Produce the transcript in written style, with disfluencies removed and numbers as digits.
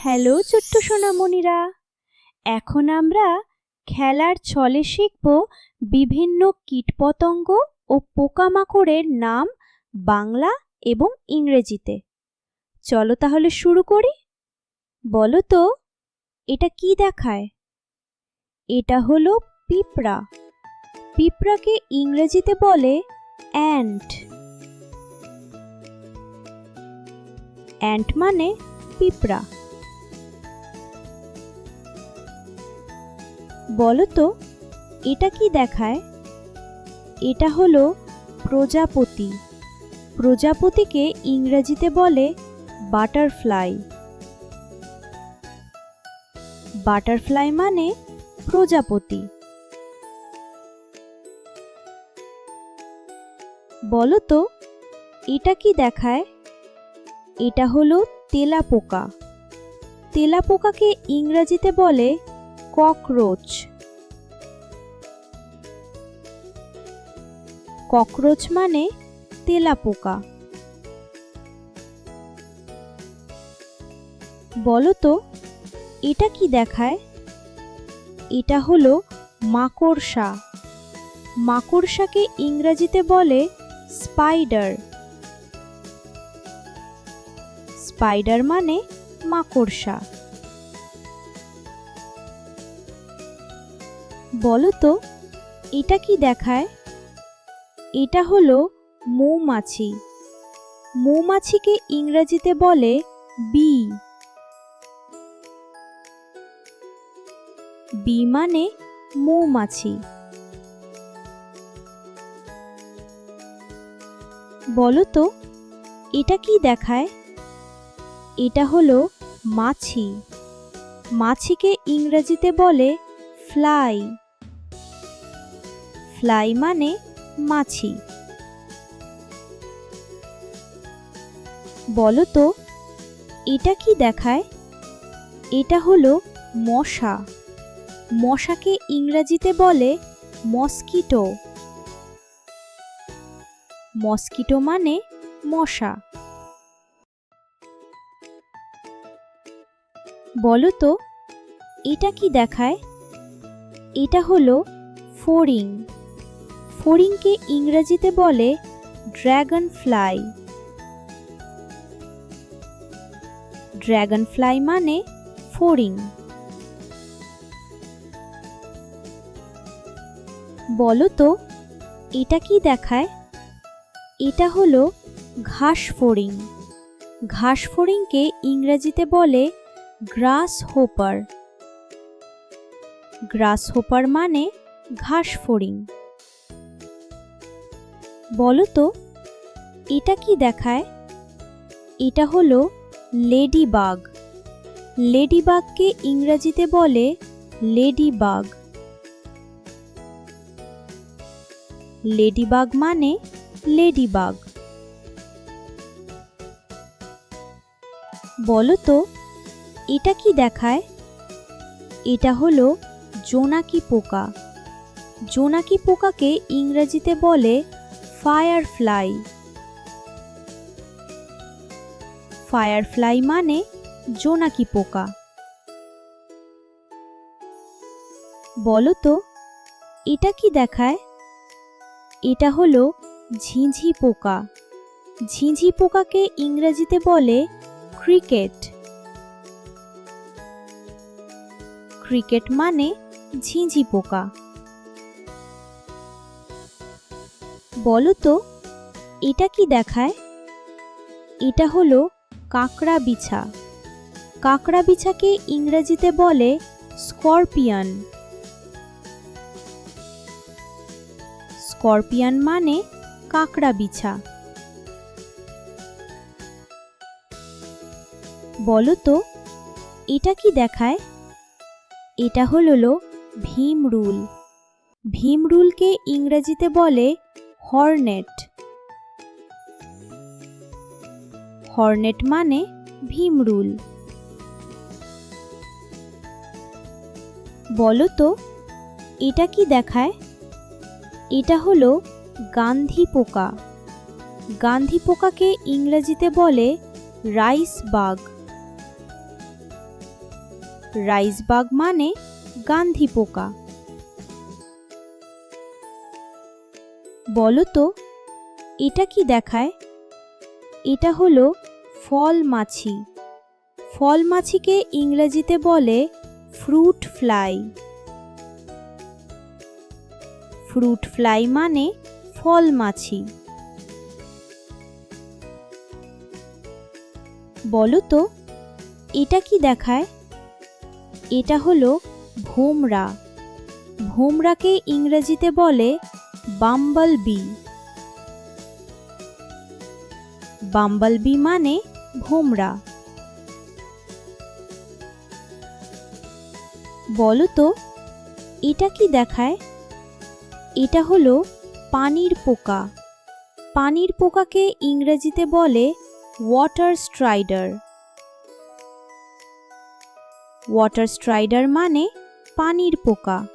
Hello ছোট্ট সোনামণিরা, এখন আমরা খেলার ছলে শিখব বিভিন্ন কীটপতঙ্গ ও পোকামাকড়ের নাম বাংলা এবং ইংরেজিতে। চলো তাহলে শুরু করি। বলো তো, এটা কি দেখায়? এটা হলো পিঁপড়া। পিঁপড়াকে ইংরেজিতে বলে অ্যান্ট। অ্যান্ট মানে পিঁপড়া। বলো তো, এটা কি দেখায়? এটা হলো প্রজাপতি। প্রজাপতিকে ইংরেজিতে বলে বাটারফ্লাই। বাটারফ্লাই মানে প্রজাপতি। বলো তো, এটা কি দেখায়? এটা হলো তেলাপোকা। তেলাপোকাকে ইংরেজিতে বলে ককরোচ। ককরোচ মানে তেলাপোকা। বলো তো, এটা কি দেখায়? এটা হলো মাকড়সা। মাকড়সাকে ইংরেজিতে বলে স্পাইডার। স্পাইডার মানে মাকড়সা। বলো তো, এটা কি দেখায়? এটা হলো মৌমাছি। মৌমাছিকে ইংরেজিতে বলে বি। বি মানে মৌমাছি। বলো তো, এটা কি দেখায়? এটা হলো মাছি। মাছিকে ইংরেজিতে বলে ফ্লাই। ফ্লাই মানে মাছি। বলো তো, এটা কি দেখায়? এটা হলো মশা। মশাকে ইংরেজিতে বলে মসকিটো। মসকিটো মানে মশা। বলো তো, এটা কি দেখায়? এটা হলো ফড়িং। ফড়িংকে ইংরেজিতে বলে ড্রাগন ফ্লাই। ড্রাগন ফ্লাই মানে ফড়িং। বলো তো, এটা কি দেখায়? এটা হলো ঘাস ফড়িং। ঘাস ফড়িংকে ইংরেজিতে বলে গ্রাস হোপার। গ্রাস হোপার মানে ঘাস ফড়িং। বলো তো, এটা কি দেখায়? এটা হলো লেডি বাগ। লেডি বাগকে ইংরেজিতে বলে লেডি বাগ। লেডি বাগ মানে লেডি বাগ। বলো তো, এটা কি দেখায়? এটা হলো জোনাকি পোকা। জোনাকি পোকাকে ইংরেজিতে বলে ফায়ারফ্লাই। ফায়ারফ্লাই মানে জোনাকি পোকা। বলো তো, এটা কি দেখায়? এটা হলো ঝিঁঝি পোকা। ঝিঁঝি পোকাকে ইংরেজিতে বলে ক্রিকেট। ক্রিকেট মানে ঝিঁঝি পোকা। বলো তো, এটা কি দেখায়? এটা হলো কাঁকড়া বিছা। কাঁকড়া বিছাকে ইংরেজিতে বলে স্করপিয়ন। স্করপিয়ন মানে কাঁকড়া বিছা। বলো তো, এটা কি দেখায়? এটা হলো ভীমরুল। ভীমরুলকে ইংরেজিতে বলে হর্নেট। হর্নেট মানে ভীমরুল। বলো তো, এটা কি দেখায়? এটা হলো গান্ধী পোকা। গান্ধী পোকাকে ইংরেজিতে বলে রাইস বাগ। রাইসবাগ মানে গান্ধি পোকা। বলো তো এটা কি দেখায়? এটা হলো ফল মাছি। ফল মাছিকে ইংরেজিতে বলে ফ্রুট ফ্লাই। ফ্রুট ফ্লাই মানে ফল মাছি। বলো তো এটা কি দেখায়? এটা হলো ভোমরা। ভোমরাকে ইংরেজিতে বলে বাম্বল বি। বাম্বল বি মানে ভোমরা। বলো তো এটা কি দেখায়? এটা হলো পানির পোকা। পানির পোকাকে ইংরেজিতে বলে ওয়াটার স্ট্রাইডার। ওয়াটার স্ট্রাইডার মানে পানির পোকা।